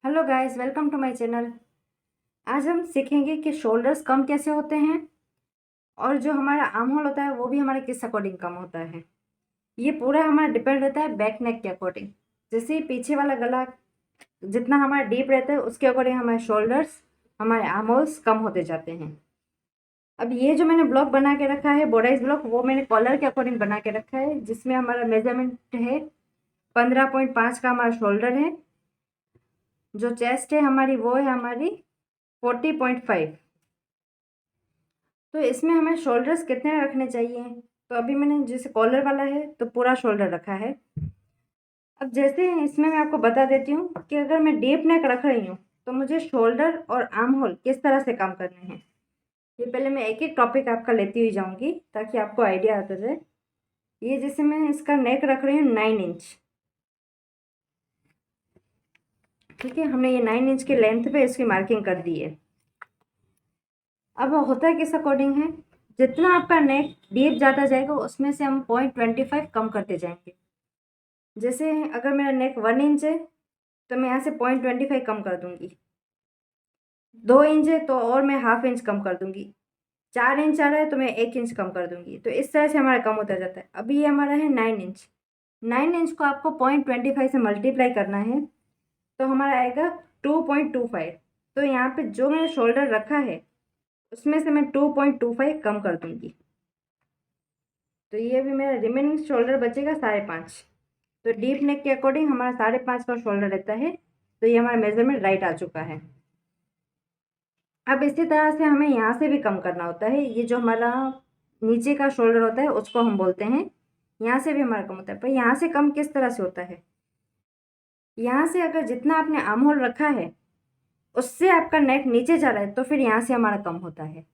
Hello guys, welcome to my channel. आज हम सीखेंगे कि शोल्डर्स कम कैसे होते हैं और जो हमारा आर्म होल होता है वो भी हमारे किस अकॉर्डिंग कम होता है। ये पूरा हमारा डिपेंड रहता है बैक नेक के अकॉर्डिंग। जैसे ही पीछे वाला गला जितना हमारा डीप रहता है उसके अकॉर्डिंग हमारे शोल्डर्स, हमारे आर्म होल्स कम होते जाते हैं। अब ये जो मैंने ब्लॉक बना के रखा है बोडाइस ब्लॉक, वो मैंने कॉलर के अकॉर्डिंग बना के रखा है, जिसमें हमारा मेजरमेंट है 15.5 का हमारा शोल्डर है। जो चेस्ट है हमारी वो है हमारी 40.5। तो इसमें हमें शोल्डर्स कितने रखने चाहिए। तो अभी मैंने जैसे कॉलर वाला है तो पूरा शोल्डर रखा है। अब जैसे इसमें मैं आपको बता देती हूँ कि अगर मैं डीप नेक रख रही हूँ तो मुझे शोल्डर और आर्म होल किस तरह से काम करने हैं। ये पहले मैं एक एक टॉपिक आपका लेती हुई जाऊंगी ताकि आपको आइडिया आता जाए। ये जैसे मैं इसका नेक रख रही हूँ 9 इंच। ठीक है, हमने ये 9 इंच के लेंथ पे इसकी मार्किंग कर दी है। अब होता किस अकॉर्डिंग है, जितना आपका नेक डीप जाता जाएगा उसमें से हम 0.25 कम करते जाएंगे। जैसे अगर मेरा नेक 1 इंच है तो मैं यहाँ से 0.25 कम कर दूंगी। 2 इंच है तो और मैं हाफ इंच कम कर दूंगी। 4 इंच आ रहा है तो मैं 1 इंच कम कर दूंगी। तो इस तरह से हमारा कम होता जाता है। अभी ये हमारा है 9 इंच। 9 इंच को आपको 0.25 से मल्टीप्लाई करना है तो हमारा आएगा 2.25। तो यहाँ पे जो मैंने शोल्डर रखा है उसमें से मैं 2.25 कम कर दूंगी। तो ये भी मेरा रिमेनिंग शोल्डर बचेगा 5.5। तो डीप नेक के अकॉर्डिंग हमारा 5.5 का शोल्डर रहता है। तो ये हमारा मेजरमेंट राइट आ चुका है। अब इसी तरह से हमें यहाँ से भी कम करना होता है। ये जो हमारा नीचे का शोल्डर होता है उसको हम बोलते हैं, यहाँ से भी हमारा कम होता है। पर यहाँ से कम किस तरह से होता है, यहाँ से अगर जितना आपने आर्म होल रखा है उससे आपका नेक नीचे जा रहा है तो फिर यहाँ से हमारा कम होता है।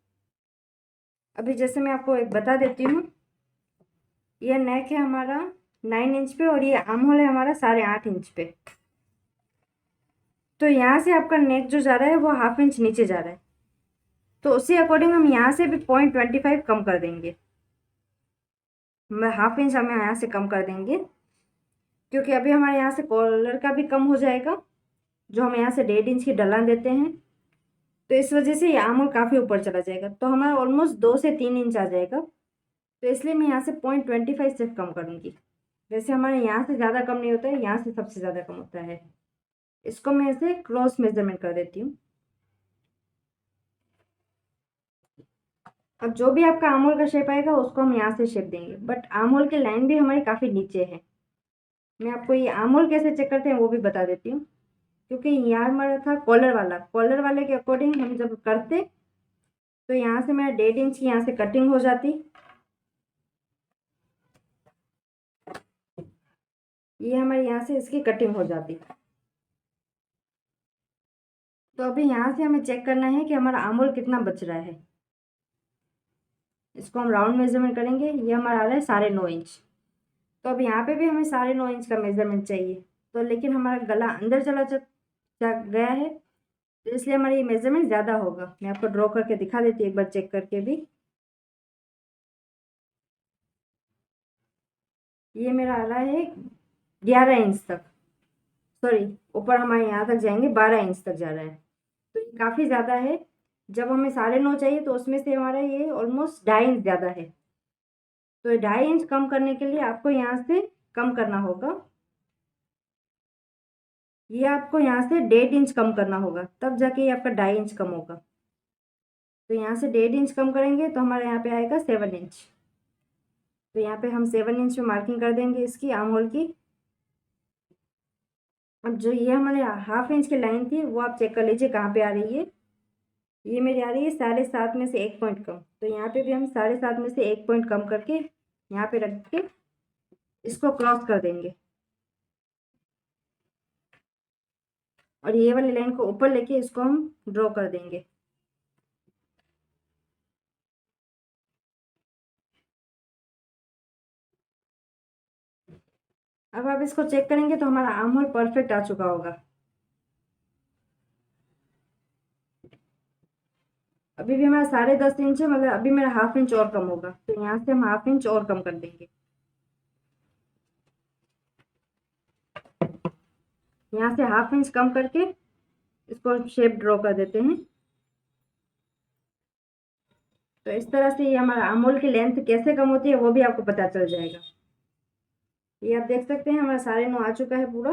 अभी जैसे मैं आपको एक बता देती हूँ, ये नेक है हमारा 9 इंच पे और ये आर्म होल है हमारा 8.5 इंच पे। तो यहाँ से आपका नेक जो जा रहा है वो हाफ इंच नीचे जा रहा है। तो उसी अकॉर्डिंग हम यहाँ से भी 0.25 कम कर देंगे। मैं हाफ इंच हम यहाँ से कम कर देंगे क्योंकि अभी हमारे यहाँ से कॉलर का भी कम हो जाएगा जो हम यहाँ से 1.5 इंच की ढलान देते हैं। तो इस वजह से ये आर्म होल काफ़ी ऊपर चला जाएगा तो हमारा ऑलमोस्ट 2 से 3 इंच आ जाएगा। तो इसलिए मैं यहाँ से 0.25 सिर्फ कम करूँगी। वैसे हमारे यहाँ से ज़्यादा कम नहीं होता है, यहाँ से सबसे ज़्यादा कम होता है। इसको मैं ऐसे क्रॉस मेजरमेंट कर देती हूँ। अब जो भी आपका आर्म होल का शेप आएगा उसको हम यहाँ से शेप देंगे, बट आर्म होल की लाइन भी हमारी काफ़ी नीचे है। मैं आपको ये आर्म होल कैसे चेक करते हैं वो भी बता देती हूँ। क्योंकि यहाँ हमारा था कॉलर वाले के अकॉर्डिंग हम जब करते तो यहाँ से मेरा 1.5 इंच की यहाँ से कटिंग हो जाती। ये हमारे यहाँ से इसकी कटिंग हो जाती। तो अभी यहाँ से हमें चेक करना है कि हमारा आर्म होल कितना बच रहा है। इसको हम राउंड मेजरमेंट करेंगे। ये हमारा आ रहा है 9.5 इंच। तो अब यहाँ पे भी हमें 9.5 इंच का मेजरमेंट चाहिए। तो लेकिन हमारा गला अंदर जा गया है तो इसलिए हमारा ये मेजरमेंट ज़्यादा होगा। मैं आपको ड्रॉ करके दिखा देती हूँ एक बार चेक करके भी। ये मेरा आ रहा है 11 इंच तक, सॉरी ऊपर हमारे यहाँ तक जाएंगे 12 इंच तक जा रहा है। तो ये काफ़ी ज़्यादा है। जब हमें 9.5 चाहिए तो उसमें से हमारा ये ऑलमोस्ट 2.5 इंच ज़्यादा है। तो 2.5 इंच कम करने के लिए आपको यहाँ से कम करना होगा। ये आपको यहाँ से 1.5 इंच कम करना होगा तब जाके ये आपका 2.5 इंच कम होगा। तो यहाँ से 1.5 इंच कम करेंगे तो हमारे यहाँ पे आएगा 7 इंच। तो यहाँ पे हम 7 इंच में मार्किंग कर देंगे इसकी आर्म होल की। अब जो ये हमारे हाफ इंच की लाइन थी वो आप चेक कर लीजिए कहाँ पे आ रही है। ये मेरी आ रही है 7.5 में से 1 पॉइंट कम। तो यहाँ पे भी हम 7.5 में से 1 पॉइंट कम करके यहाँ पे रख के इसको क्रॉस कर देंगे और ये वाली लाइन को ऊपर लेके इसको हम ड्रॉ कर देंगे। अब आप इसको चेक करेंगे तो हमारा आर्म होल परफेक्ट आ चुका होगा। अभी भी हमारा 10.5 इंच है, मतलब अभी मेरा हाफ इंच और कम होगा। तो यहाँ से हम हाफ इंच और कम कर देंगे। यहाँ से हाफ इंच कम करके इसको शेप ड्रॉ कर देते हैं। तो इस तरह से ये हमारा आर्म होल की लेंथ कैसे कम होती है वो भी आपको पता चल जाएगा। ये आप देख सकते हैं हमारा 9.5 आ चुका है पूरा,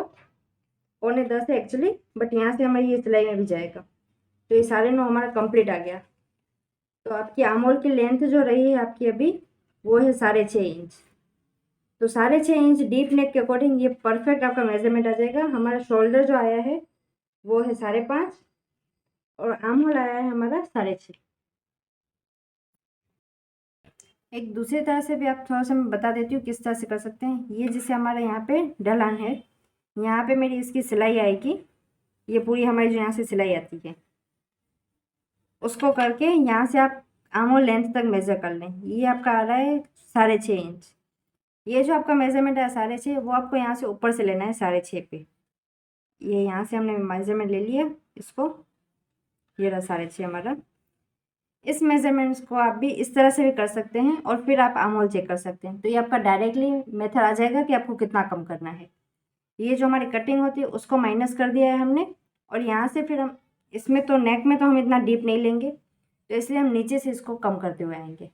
9:45 है एक्चुअली, बट यहाँ से हमारी ये सिलाई में भी जाएगा। तो ये 9.5 हमारा कंप्लीट आ गया। तो आपकी आर्म होल की लेंथ जो रही है आपकी अभी वो है 6.5 इंच। तो 6.5 इंच डीप नेक के अकॉर्डिंग ये परफेक्ट आपका मेजरमेंट आ जाएगा। हमारा शोल्डर जो आया है वो है 5.5 और आर्म होल आया है हमारा 6.5। एक दूसरी तरह से भी आप थोड़ा सा मैं बता देती हूँ किस तरह से कर सकते हैं। ये जैसे हमारा यहाँ पे ढलान है, यहाँ पे मेरी इसकी सिलाई आएगी, ये पूरी हमारी जो यहाँ से सिलाई आती है उसको करके यहाँ से आप आर्म होल लेंथ तक मेज़र कर लें। ये आपका आ रहा है 6.5 इंच। ये जो आपका मेजरमेंट है 6.5 वो आपको यहाँ से ऊपर से लेना है 6.5 पे। ये यहाँ से हमने मेजरमेंट ले लिया इसको, ये रहा 6.5 हमारा। इस मेजरमेंट्स को आप भी इस तरह से भी कर सकते हैं और फिर आप आर्म होल चेक कर सकते हैं। तो ये आपका डायरेक्टली मेथड आ जाएगा कि आपको कितना कम करना है। ये जो हमारी कटिंग होती है उसको माइनस कर दिया है हमने, और यहाँ से फिर हम इसमें तो नेक में तो हम इतना डीप नहीं लेंगे, तो इसलिए हम नीचे से इसको कम करते हुए आएंगे।